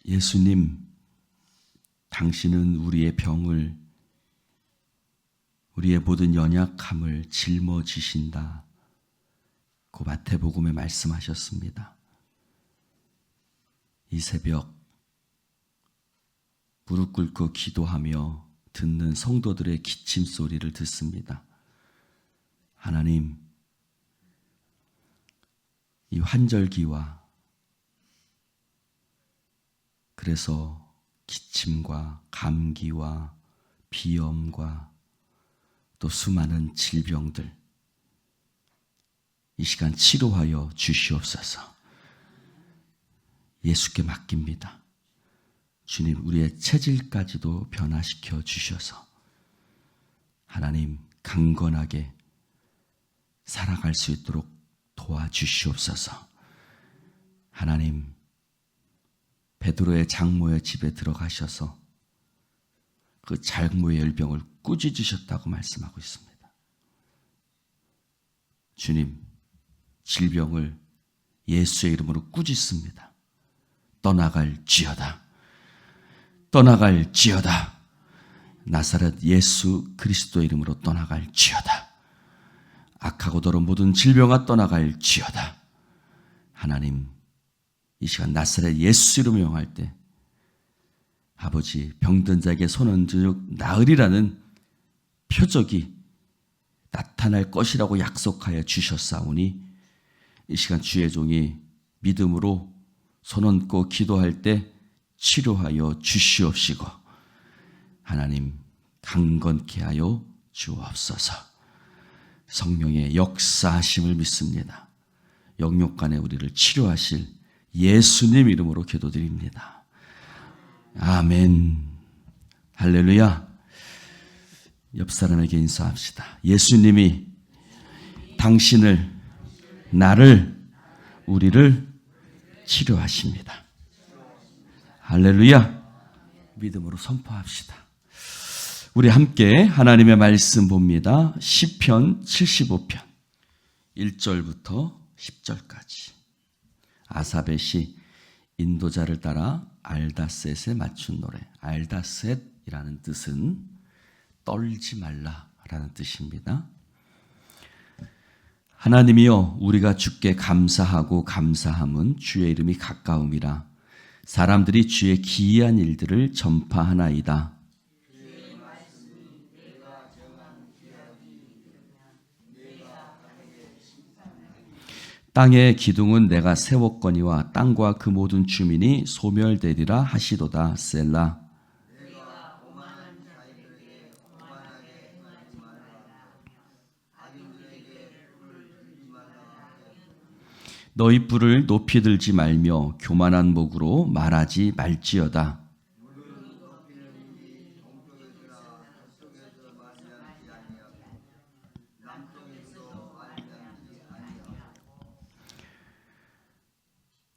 예수님, 당신은 우리의 병을, 우리의 모든 연약함을 짊어지신다. 그 마태복음에 말씀하셨습니다. 이 새벽 무릎 꿇고 기도하며 듣는 성도들의 기침 소리를 듣습니다. 하나님, 이 환절기와 그래서 기침과 감기와 비염과 또 수많은 질병들, 이 시간 치료하여 주시옵소서. 예수께 맡깁니다. 주님, 우리의 체질까지도 변화시켜 주셔서 하나님 강건하게 살아갈 수 있도록 도와주시옵소서. 하나님, 베드로의 장모의 집에 들어가셔서 그 장모의 열병을 꾸짖으셨다고 말씀하고 있습니다. 주님, 질병을 예수의 이름으로 꾸짖습니다. 떠나갈지어다. 떠나갈지어다. 나사렛 예수 그리스도의 이름으로 떠나갈지어다. 악하고 더러운 모든 질병아 떠나갈지어다. 하나님, 이 시간 나사렛 예수 이름으로 명할 때 아버지, 병든 자에게 손 얹으려 나으리라는 표적이 나타날 것이라고 약속하여 주셨사오니 이 시간 주의 종이 믿음으로 손 얹고 기도할 때 치료하여 주시옵시고 하나님 강건케 하여 주옵소서. 성령의 역사하심을 믿습니다. 영육간에 우리를 치료하실 예수님 이름으로 기도드립니다. 아멘. 할렐루야. 옆 사람에게 인사합시다. 예수님이 당신을, 나를, 우리를 치료하십니다. 할렐루야. 믿음으로 선포합시다. 우리 함께 하나님의 말씀 봅니다. 시편 75편 1절부터 10절까지. 아삽의 시, 인도자를 따라 알다셋에 맞춘 노래. 알다셋이라는 뜻은 떨지 말라라는 뜻입니다. 하나님이여, 우리가 주께 감사하고 감사함은 주의 이름이 가까움이라. 사람들이 주의 기이한 일들을 전파하나이다. 땅의 기둥은 내가 세웠거니와 땅과 그 모든 주민이 소멸되리라 하시도다. 셀라. 너희 뿔을 높이 들지 말며 교만한 목으로 말하지 말지어다.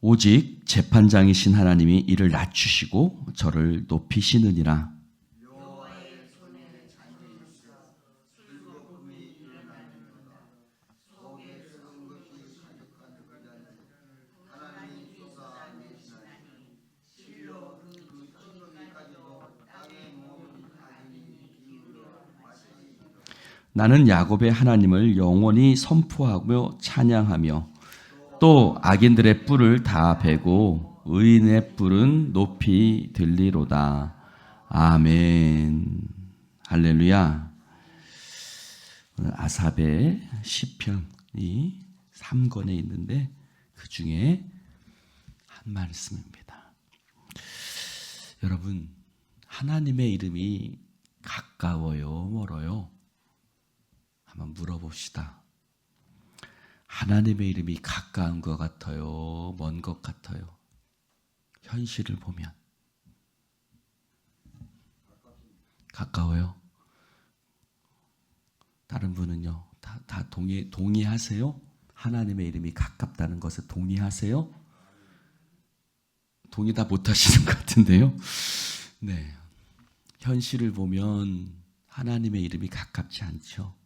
오직 재판장이신 하나님이 이를 낮추시고 저를 높이시느니라. 나는 야곱의 하나님을 영원히 선포하며 찬양하며 또 악인들의 뿔을 다 베고 의인의 뿔은 높이 들리로다. 아멘. 할렐루야. 오늘 아삽의 시편이 3권에 있는데 그 중에 한 말씀입니다. 여러분, 하나님의 이름이 가까워요, 멀어요? 한번 물어봅시다. 하나님의 이름이 가까운 것 같아요, 먼 것 같아요? 현실을 보면 가까워요? 다른 분은요? 다 동의하세요? 하나님의 이름이 가깝다는 것에 동의하세요? 동의 다 못하시는 것 같은데요? 네, 현실을 보면 하나님의 이름이 가깝지 않죠.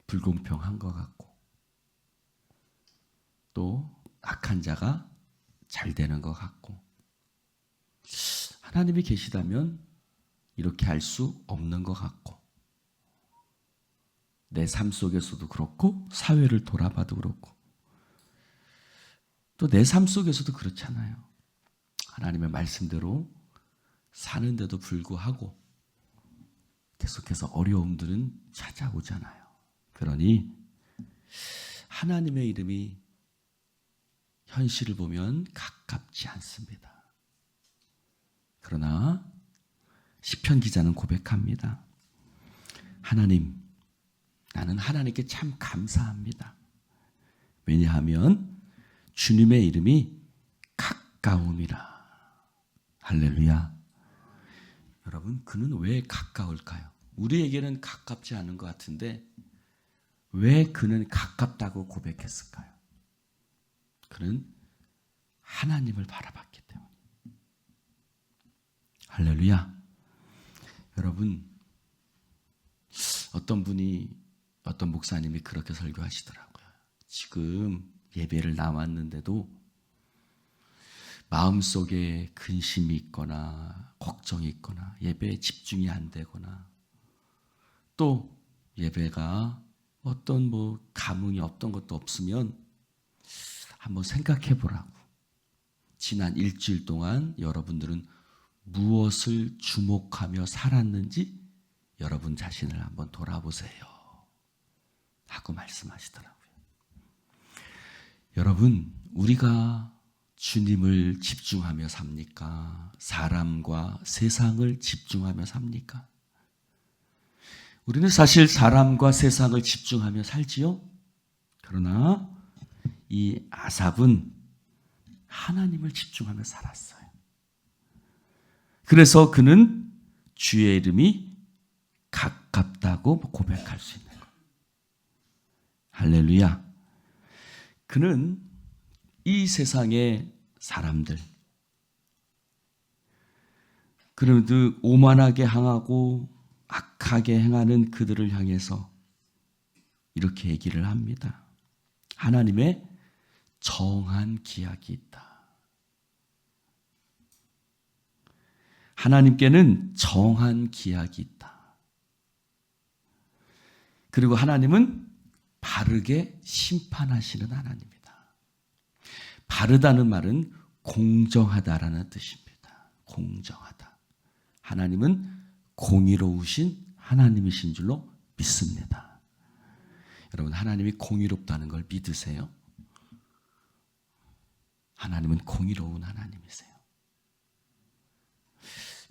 불공평한 것 같고 또 악한 자가 잘 되는 것 같고 하나님이 계시다면 이렇게 할 수 없는 것 같고, 내 삶 속에서도 그렇고 사회를 돌아봐도 그렇고 또 내 삶 속에서도 그렇잖아요. 하나님의 말씀대로 사는데도 불구하고 계속해서 어려움들은 찾아오잖아요. 그러니 하나님의 이름이 현실을 보면 가깝지 않습니다. 그러나 시편 기자는 고백합니다. 하나님, 나는 하나님께 참 감사합니다. 왜냐하면 주님의 이름이 가까움이라. 할렐루야. 여러분, 그는 왜 가까울까요? 우리에게는 가깝지 않은 것 같은데 왜 그는 가깝다고 고백했을까요? 그는 하나님을 바라봤기 때문에. 할렐루야. 여러분, 어떤 목사님이 그렇게 설교하시더라고요. 지금 예배를 나왔는데도 마음속에 근심이 있거나 걱정이 있거나 예배에 집중이 안 되거나 또 예배가 어떤 감흥이 없던 것도 없으면 한번 생각해 보라고. 지난 일주일 동안 여러분들은 무엇을 주목하며 살았는지 여러분 자신을 한번 돌아보세요 하고 말씀하시더라고요. 여러분, 우리가 주님을 집중하며 삽니까? 사람과 세상을 집중하며 삽니까? 우리는 사실 사람과 세상을 집중하며 살지요. 그러나 이 아삽은 하나님을 집중하며 살았어요. 그래서 그는 주의 이름이 가깝다고 고백할 수 있는 거예요. 할렐루야. 그는 이 세상의 사람들, 그래도 오만하게 행하고 악하게 행하는 그들을 향해서 이렇게 얘기를 합니다. 하나님의 정한 기약이 있다. 하나님께는 정한 기약이 있다. 그리고 하나님은 바르게 심판하시는 하나님이다. 바르다는 말은 공정하다라는 뜻입니다. 공정하다. 하나님은 공의로우신 하나님이신 줄로 믿습니다. 여러분, 하나님이 공의롭다는 걸 믿으세요? 하나님은 공의로운 하나님이세요.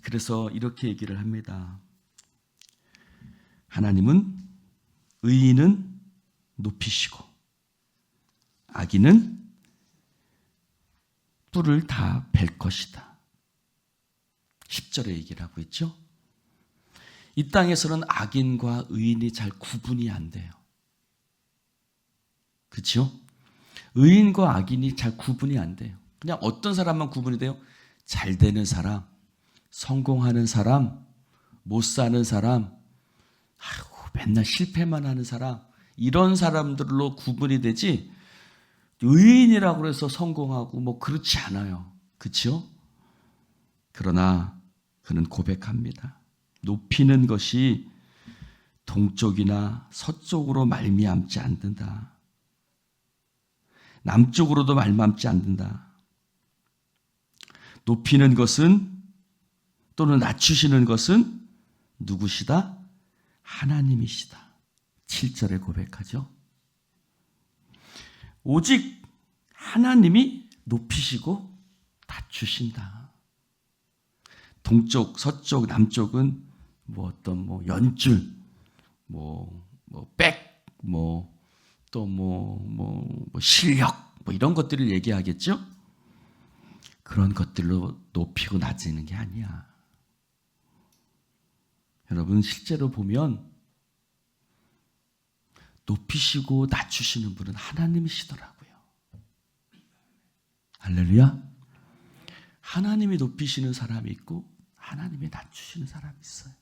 그래서 이렇게 얘기를 합니다. 하나님은 의인은 높이시고 악인은 뿔을 다 벨 것이다. 10절에 얘기를 하고 있죠. 이 땅에서는 악인과 의인이 잘 구분이 안 돼요. 그렇죠? 의인과 악인이 잘 구분이 안 돼요. 그냥 어떤 사람만 구분이 돼요? 잘 되는 사람, 성공하는 사람, 못 사는 사람, 맨날 실패만 하는 사람, 이런 사람들로 구분이 되지 의인이라고 해서 성공하고 그렇지 않아요. 그렇죠? 그러나 그는 고백합니다. 높이는 것이 동쪽이나 서쪽으로 말미암지 않는다. 남쪽으로도 말미암지 않는다. 높이는 것은 또는 낮추시는 것은 누구시다? 하나님이시다. 7절에 고백하죠. 오직 하나님이 높이시고 낮추신다. 동쪽, 서쪽, 남쪽은 어떤 연줄, 백, 실력, 이런 것들을 얘기하겠죠? 그런 것들로 높이고 낮추는 게 아니야. 여러분, 실제로 보면 높이시고 낮추시는 분은 하나님이시더라고요. 할렐루야. 하나님이 높이시는 사람이 있고 하나님이 낮추시는 사람이 있어요.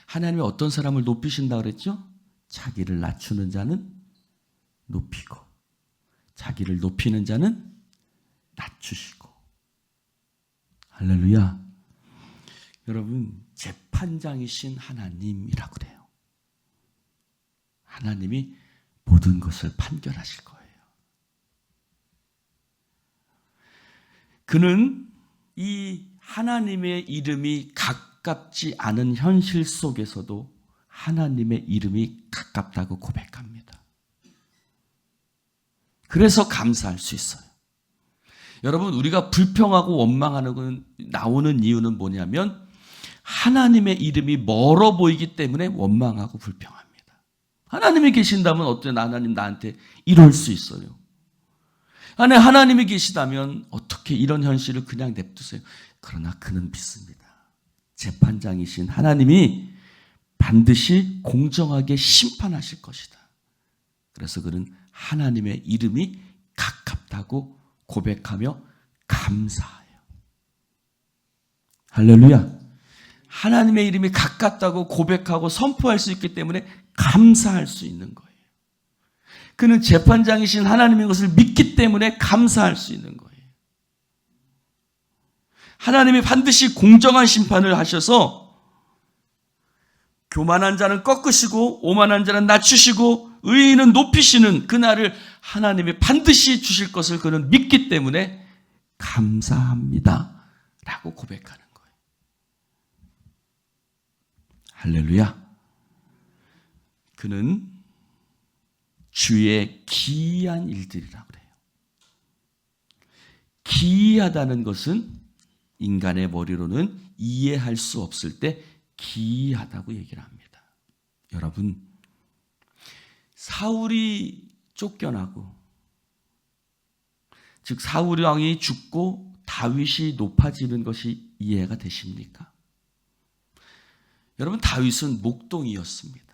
하나님이 어떤 사람을 높이신다 그랬죠? 자기를 낮추는 자는 높이고 자기를 높이는 자는 낮추시고. 할렐루야. 여러분, 재판장이신 하나님이라고 그래요. 하나님이 모든 것을 판결하실 거예요. 그는 이 하나님의 이름이 가깝지 않은 현실 속에서도 하나님의 이름이 가깝다고 고백합니다. 그래서 감사할 수 있어요. 여러분, 우리가 불평하고 원망하는 건 나오는 이유는 뭐냐면 하나님의 이름이 멀어 보이기 때문에 원망하고 불평합니다. 하나님이 계신다면 어쩌면 하나님 나한테 이럴 수 있어요. 안에 하나님이 계시다면 어떻게 이런 현실을 그냥 냅두세요. 그러나 그는 믿습니다. 재판장이신 하나님이 반드시 공정하게 심판하실 것이다. 그래서 그는 하나님의 이름이 가깝다고 고백하며 감사해요. 할렐루야. 하나님의 이름이 가깝다고 고백하고 선포할 수 있기 때문에 감사할 수 있는 거예요. 그는 재판장이신 하나님인 것을 믿기 때문에 감사할 수 있는 거예요. 하나님이 반드시 공정한 심판을 하셔서 교만한 자는 꺾으시고 오만한 자는 낮추시고 의인은 높이시는 그날을 하나님이 반드시 주실 것을 그는 믿기 때문에 감사합니다 라고 고백하는 거예요. 할렐루야. 그는 주의 기이한 일들이라고 그래요. 기이하다는 것은 인간의 머리로는 이해할 수 없을 때 기이하다고 얘기를 합니다. 여러분, 사울이 쫓겨나고, 즉 사울 왕이 죽고 다윗이 높아지는 것이 이해가 되십니까? 여러분, 다윗은 목동이었습니다.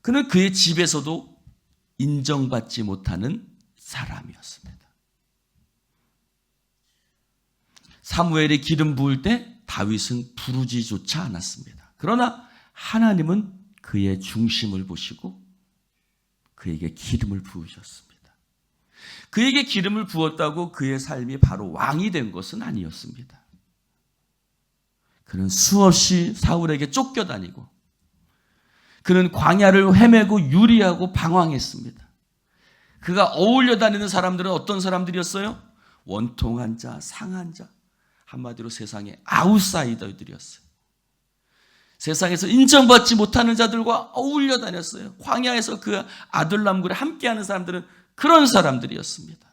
그는 그의 집에서도 인정받지 못하는 사람이었습니다. 사무엘이 기름 부을 때 다윗은 부르지조차 않았습니다. 그러나 하나님은 그의 중심을 보시고 그에게 기름을 부으셨습니다. 그에게 기름을 부었다고 그의 삶이 바로 왕이 된 것은 아니었습니다. 그는 수없이 사울에게 쫓겨다니고 그는 광야를 헤매고 유리하고 방황했습니다. 그가 어울려 다니는 사람들은 어떤 사람들이었어요? 원통한 자, 상한 자, 한마디로 세상의 아웃사이더들이었어요. 세상에서 인정받지 못하는 자들과 어울려 다녔어요. 광야에서 그 아둘람굴에 함께하는 사람들은 그런 사람들이었습니다.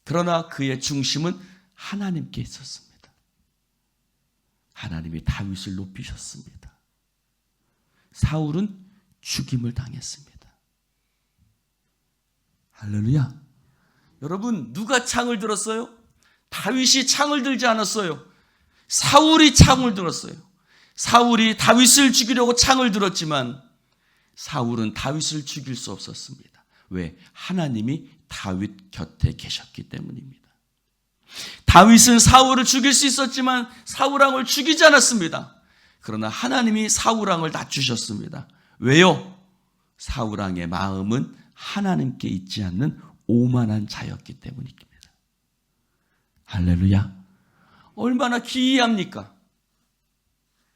그러나 그의 중심은 하나님께 있었습니다. 하나님이 다윗을 높이셨습니다. 사울은 죽임을 당했습니다. 할렐루야. 여러분, 누가 창을 들었어요? 다윗이 창을 들지 않았어요. 사울이 창을 들었어요. 사울이 다윗을 죽이려고 창을 들었지만 사울은 다윗을 죽일 수 없었습니다. 왜? 하나님이 다윗 곁에 계셨기 때문입니다. 다윗은 사울을 죽일 수 있었지만 사울 왕을 죽이지 않았습니다. 그러나 하나님이 사울 왕을 낮추셨습니다. 왜요? 사울 왕의 마음은 하나님께 있지 않는 오만한 자였기 때문입니다. 할렐루야. 얼마나 기이합니까?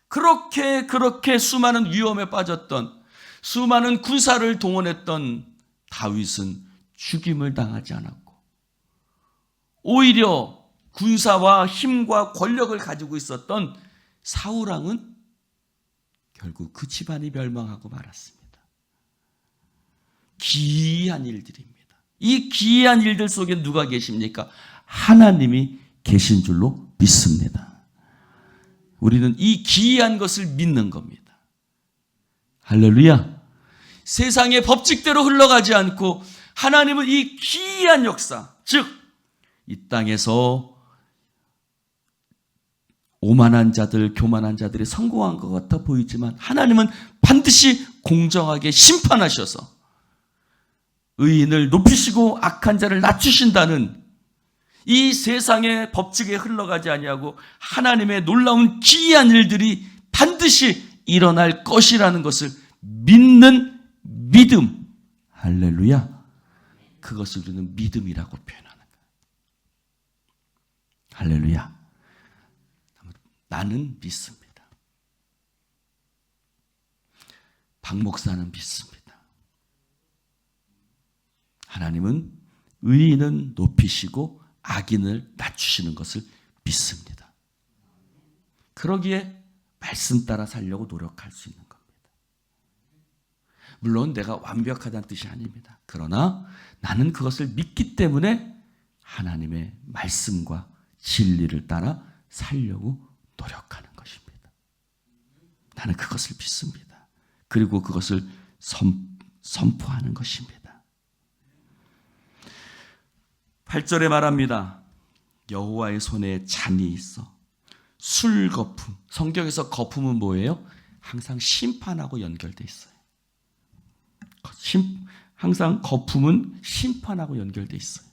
그렇게 수많은 위험에 빠졌던, 수많은 군사를 동원했던 다윗은 죽임을 당하지 않았고 오히려 군사와 힘과 권력을 가지고 있었던 사울 왕은 결국 그 집안이 멸망하고 말았습니다. 기이한 일들입니다. 이 기이한 일들 속에 누가 계십니까? 하나님이 계신 줄로 믿습니다. 우리는 이 기이한 것을 믿는 겁니다. 할렐루야. 세상의 법칙대로 흘러가지 않고 하나님은 이 기이한 역사, 즉 이 땅에서 오만한 자들, 교만한 자들이 성공한 것 같아 보이지만 하나님은 반드시 공정하게 심판하셔서 의인을 높이시고 악한 자를 낮추신다는 이 세상의 법칙에 흘러가지 아니하고 하나님의 놀라운 기이한 일들이 반드시 일어날 것이라는 것을 믿는 믿음. 할렐루야. 그것을 우리는 믿음이라고 표현하는 거예요. 할렐루야. 나는 믿습니다. 박 목사는 믿습니다. 하나님은 의인은 높이시고 악인을 낮추시는 것을 믿습니다. 그러기에 말씀 따라 살려고 노력할 수 있는 겁니다. 물론 내가 완벽하다는 뜻이 아닙니다. 그러나 나는 그것을 믿기 때문에 하나님의 말씀과 진리를 따라 살려고 노력하는 것입니다. 나는 그것을 믿습니다. 그리고 그것을 선포하는 것입니다. 8절에 말합니다. 여호와의 손에 잔이 있어 술 거품. 성경에서 거품은 뭐예요? 항상 심판하고 연결되어 있어요. 항상 거품은 심판하고 연결되어 있어요.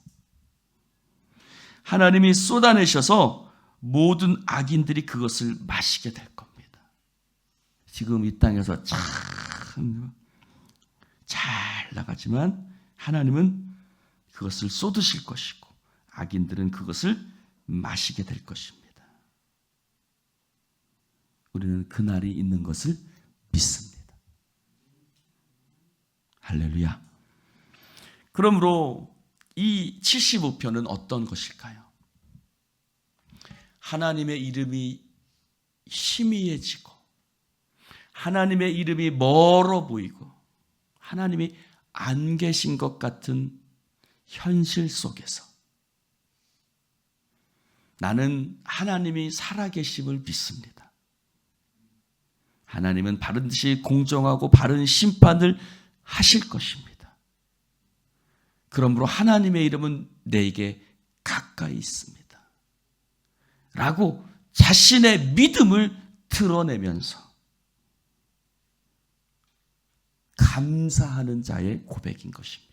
하나님이 쏟아내셔서 모든 악인들이 그것을 마시게 될 겁니다. 지금 이 땅에서 참 잘 나가지만 하나님은 그것을 쏟으실 것이고 악인들은 그것을 마시게 될 것입니다. 우리는 그날이 있는 것을 믿습니다. 할렐루야. 그러므로 이 75편은 어떤 것일까요? 하나님의 이름이 희미해지고 하나님의 이름이 멀어 보이고 하나님이 안 계신 것 같은 현실 속에서 나는 하나님이 살아계심을 믿습니다. 하나님은 반드시 공정하고 바른 심판을 하실 것입니다. 그러므로 하나님의 이름은 내게 가까이 있습니다. 라고 자신의 믿음을 드러내면서 감사하는 자의 고백인 것입니다.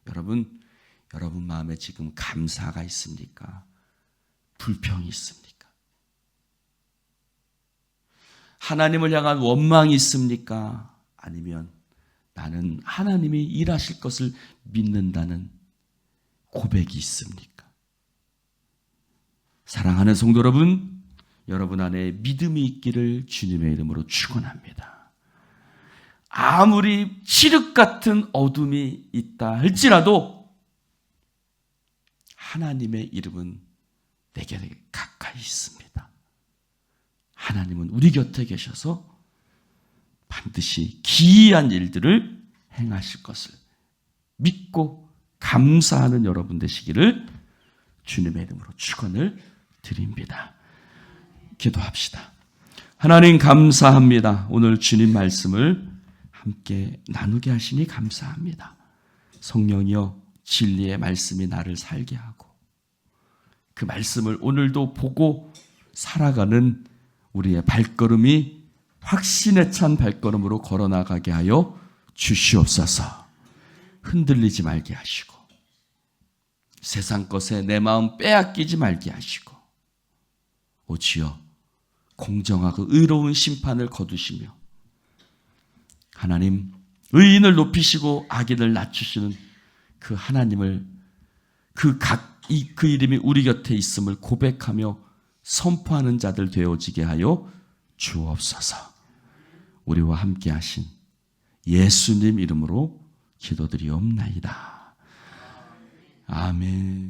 여러분 마음에 지금 감사가 있습니까? 불평이 있습니까? 하나님을 향한 원망이 있습니까? 아니면 나는 하나님이 일하실 것을 믿는다는 고백이 있습니까? 사랑하는 성도 여러분, 여러분 안에 믿음이 있기를 주님의 이름으로 축원합니다. 아무리 칠흑 같은 어둠이 있다 할지라도 하나님의 이름은 내게 가까이 있습니다. 하나님은 우리 곁에 계셔서 반드시 기이한 일들을 행하실 것을 믿고 감사하는 여러분 되시기를 주님의 이름으로 축원을 드립니다. 기도합시다. 하나님 감사합니다. 오늘 주님 말씀을 함께 나누게 하시니 감사합니다. 성령이여 진리의 말씀이 나를 살게 하고 그 말씀을 오늘도 보고 살아가는 우리의 발걸음이 확신에 찬 발걸음으로 걸어나가게 하여 주시옵소서. 흔들리지 말게 하시고 세상 것에 내 마음 빼앗기지 말게 하시고 오주여 공정하고 의로운 심판을 거두시며 하나님 의인을 높이시고 악인을 낮추시는 그 하나님을 그 이름이 우리 곁에 있음을 고백하며 선포하는 자들 되어지게 하여 주옵소서. 우리와 함께 하신 예수님 이름으로 기도드리옵나이다. 아멘.